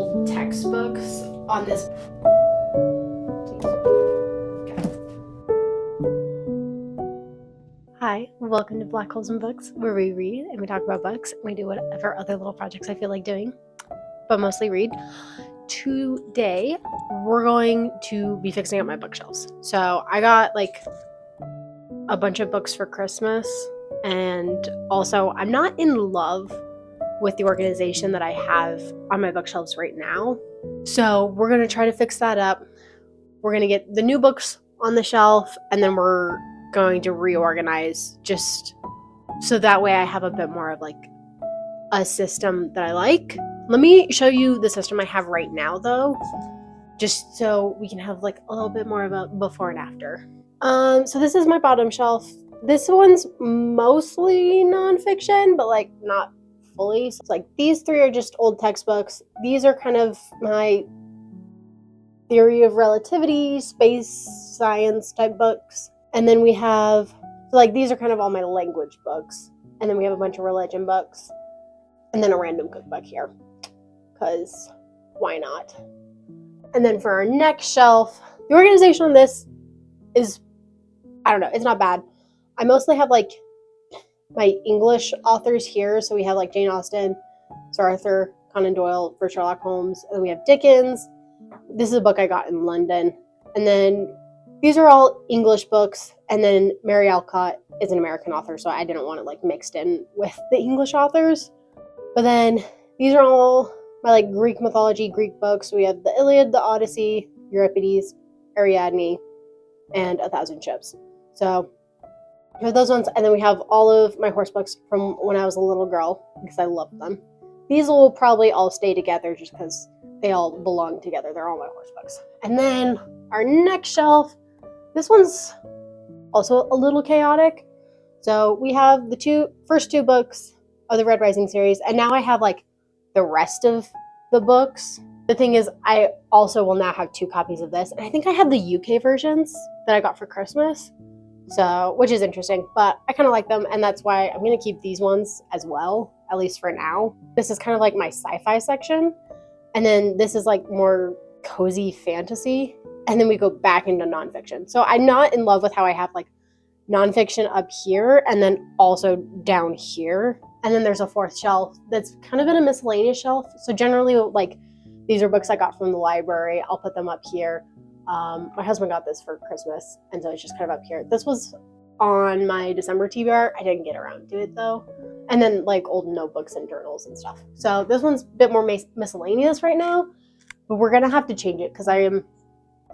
old textbooks on this. Hi, welcome to Black Holes and Books, where we read and we talk about books and we do whatever other little projects I feel like doing, but mostly read. Today, we're going to be fixing up my bookshelves. So I got like a bunch of books for Christmas, and also I'm not in love with the organization that I have on my bookshelves right now. So we're going to try to fix that up. We're going to get the new books on the shelf, and then we're going to reorganize just so that way I have a bit more of like a system that I like. Let me show you the system I have right now though, just so we can have like a little bit more of a before and after. So this is my bottom shelf. This one's mostly nonfiction, but like not fully. So it's like these three are just old textbooks. These are kind of my theory of relativity, space science type books. And then we have, so like these are kind of all my language books. And then we have a bunch of religion books. And then a random cookbook here, because why not? And then for our next shelf, the organization on this is, I don't know, it's not bad. I mostly have like my English authors here. So we have like Jane Austen, Sir Arthur Conan Doyle for Sherlock Holmes. And then we have Dickens. This is a book I got in London. And then these are all English books. And then Mary Alcott is an American author, so I didn't want it like mixed in with the English authors. But then these are all my like Greek mythology, Greek books. We have the Iliad, the Odyssey, Euripides, Ariadne, and A Thousand Ships. So we have those ones. And then we have all of my horse books from when I was a little girl, because I loved them. These will probably all stay together just because they all belong together. They're all my horse books. And then our next shelf, this one's also a little chaotic. So we have the first two books of the Red Rising series, and now I have like the rest of the books. The thing is, I also will now have 2 copies of this, and I think I have the UK versions that I got for Christmas, so which is interesting, but I kind of like them, and that's why I'm going to keep these ones as well, at least for now. This is kind of like my sci-fi section, and then this is like more cozy fantasy, and then we go back into nonfiction. So I'm not in love with how I have like nonfiction up here and then also down here. And then there's a 4th shelf that's kind of in a miscellaneous shelf. So generally, like, these are books I got from the library. I'll put them up here. My husband got this for Christmas, and so it's just kind of up here. This was on my December TBR. I didn't get around to it though. And then like old notebooks and journals and stuff. So this one's a bit more miscellaneous right now, but we're gonna have to change it because I am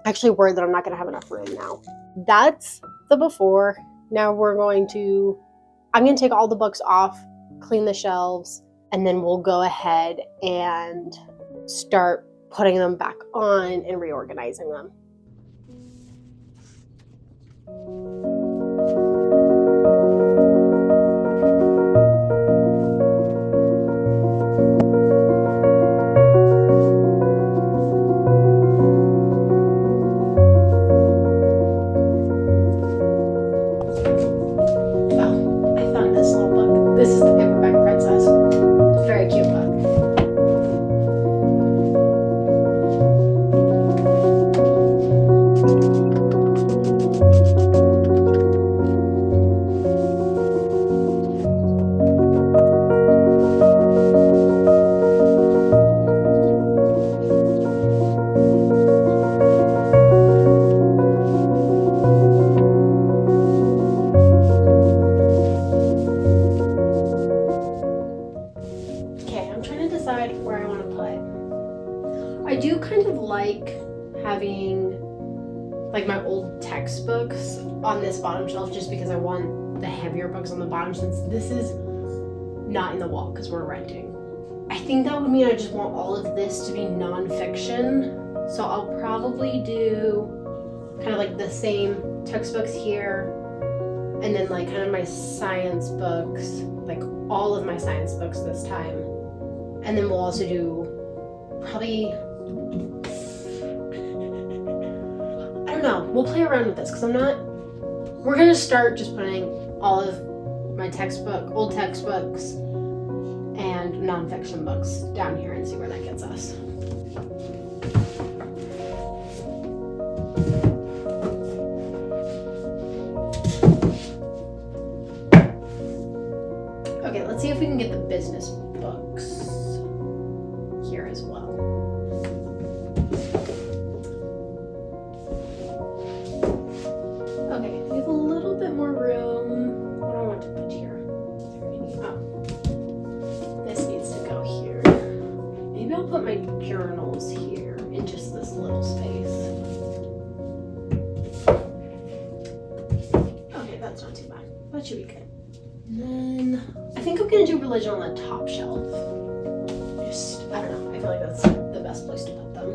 actually worried that I'm not gonna have enough room now. That's the before. Now I'm gonna take all the books off, clean the shelves, and then we'll go ahead and start putting them back on and reorganizing them. This is the Paperback Princess. Very cute book. Where I want to put. I do kind of like having like my old textbooks on this bottom shelf just because I want the heavier books on the bottom, since this is not in the wall because we're renting. I think that would mean I just want all of this to be nonfiction, so I'll probably do kind of like the same textbooks here, and then like kind of my science books, like all of my science books this time. And then we'll also do probably, I don't know, we'll play around with this because we're going to start just putting all of my old textbooks and nonfiction books down here and see where that gets us. Okay, we have a little bit more room. What do I want to put here? Oh, this needs to go here. Maybe I'll put my journals here in just this little space. Okay, that's not too bad. That should be good. And then I think I'm gonna do religion on the top shelf. I don't know, I feel like that's the best place to put them.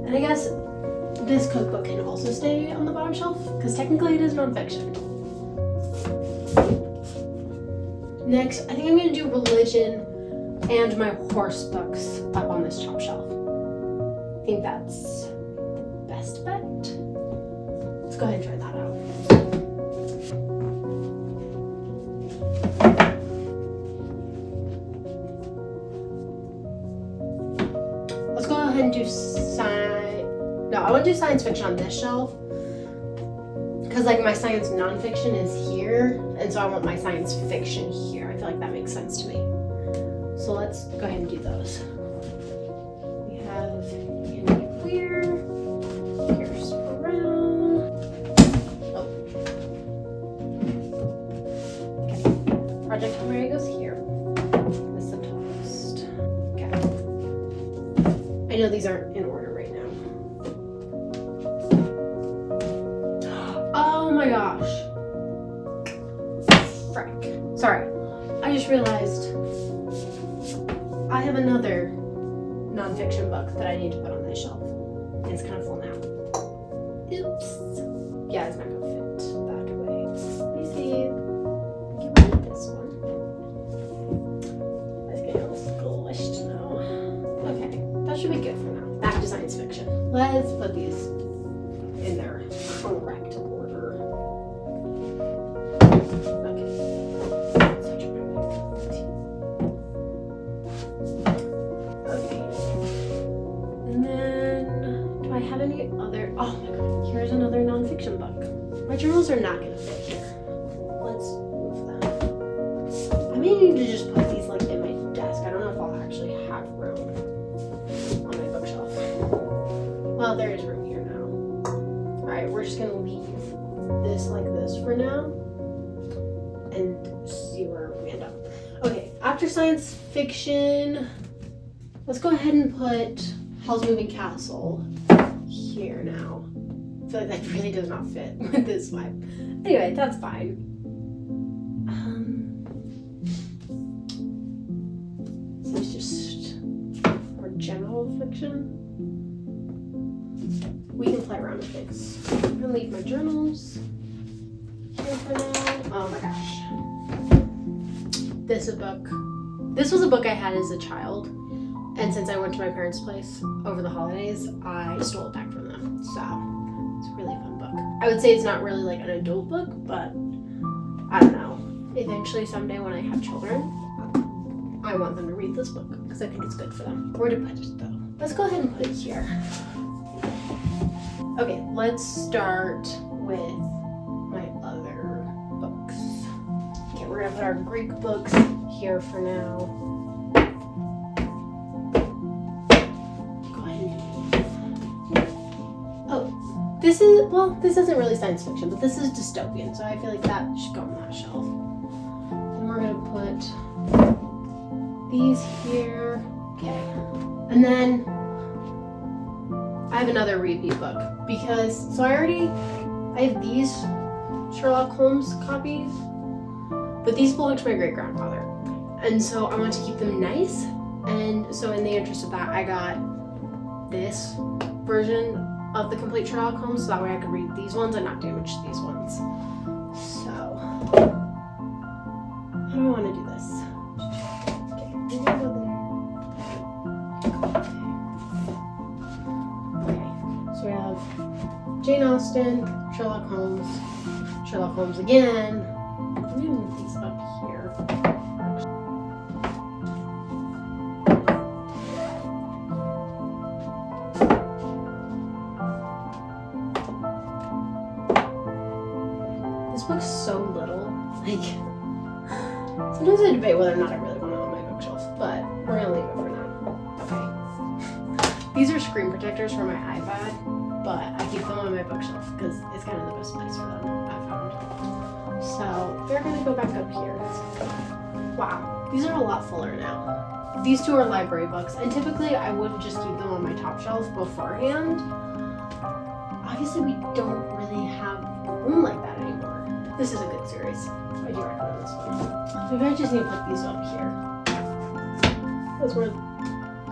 And I guess this cookbook can also stay on the bottom shelf, because technically it is nonfiction. Next, I think I'm gonna do religion and my horse books up on this top shelf. I think that's best bet. Let's go ahead and try that out. Let's go ahead and do I want to do science fiction on this shelf, because like my science nonfiction is here, and so I want my science fiction here. I feel like that makes sense to me. So let's go ahead and do those. We have Andy Weir, Pierce Brown. Oh. Okay. Project Hombre goes here. This is the toast. Okay. I know these aren't in order right now. Oh my gosh. Frick. Sorry. I just realized I have another nonfiction book that I need to put on this shelf. And it's kind of full now. Oops. Yeah, it's not going to fit that way. Let me see. Get rid of this one. That's getting all squished now. Okay, that should be good for now. Back to science fiction. Let's put these in their correct order. Okay. Okay. And then, do I have any other? Oh my god, here's another nonfiction book. My journals are not going to fit here. Let's move them. I may need to just put these like in my desk. I don't know if I'll actually have room on my bookshelf. Well, there is room here now. Alright, we're just going to leave this like this for now and see where we end up. Okay, after science fiction, let's go ahead and put Hell's Moving Castle here now. I feel like that really does not fit with this vibe. Anyway, that's fine. So it's just more general fiction. We can play around with things. I'm gonna leave my journals here for now. Oh my gosh. This was a book I had as a child, and since I went to my parents' place over the holidays, I stole it back from them. So it's a really fun book. I would say it's not really like an adult book, but I don't know. Eventually, someday when I have children, I want them to read this book because I think it's good for them. Where to put it though? Let's go ahead and put it here. Okay, let's start with my other books. Okay, we're gonna put our Greek books here for now. Go ahead and oh, this isn't really science fiction, but this is dystopian, so I feel like that should go on that shelf. And we're gonna put these here. Okay, and then I have another repeat book because I have these Sherlock Holmes copies, but these belong to my great grandfather, and so I want to keep them nice. And so in the interest of that, I got this version of the complete Sherlock Holmes, so that way I could read these ones and not damage these ones. So how do I want to do this? Okay, I'm gonna go there. So we have Jane Austen, Sherlock Holmes again. I'm going to move these up here. This book's so little. Like, sometimes I debate whether or not I really want it on my bookshelf, but we're going to leave it for now. Okay. These are screen protectors for my iPad, but I keep them on my bookshelf because it's kind of the best place for them, I found. So they're gonna go back up here. Wow, these are a lot fuller now. These two are library books, and typically I would just keep them on my top shelf beforehand. Obviously we don't really have room like that anymore. This is a good series. I do recommend this one. Maybe I just need to put these up here. That's where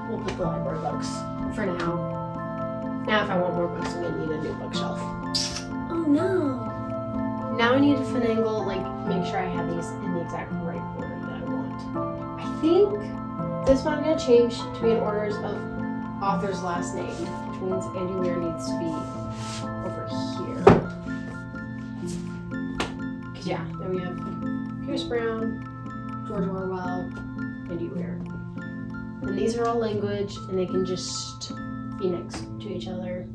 we'll put the library books for now. Now if I want more books, I'm gonna need a new bookshelf. Oh no! Now I need to finagle, make sure I have these in the exact right order that I want. I think this one I'm gonna change to be in orders of author's last name, which means Andy Weir needs to be over here. Cause yeah, then we have Pierce Brown, George Orwell, Andy Weir. And these are all language, and they can just be next to each other.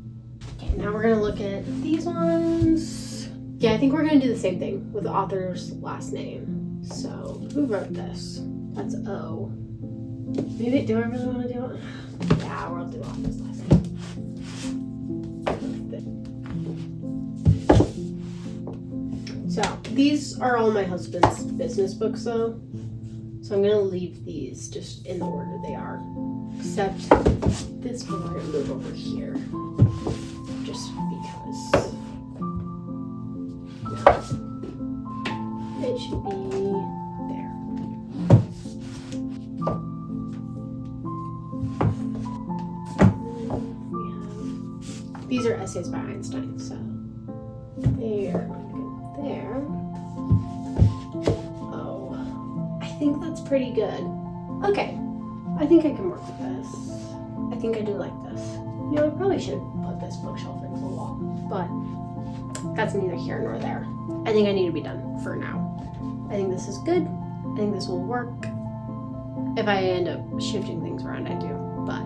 Okay, now we're gonna look at these ones. Yeah, I think we're gonna do the same thing with the author's last name. So, who wrote this? That's O. Maybe, do I really want to do it? Yeah, we'll do author's last name. So, these are all my husband's business books though. So I'm gonna leave these just in the order they are. Except this one we're gonna move over here. Just because. It should be there. These are essays by Einstein, so they're going to go there. Oh, I think that's pretty good. Okay, I think I can work with this. I think I do like this. You know, I probably should put this bookshelf into the wall, but that's neither here nor there. I think I need to be done for now. I think this is good. I think this will work. If I end up shifting things around, I do, but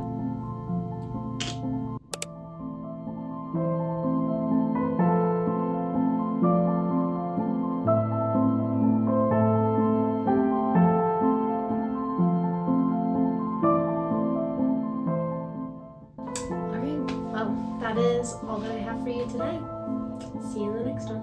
that is all that I have for you today. See you in the next one.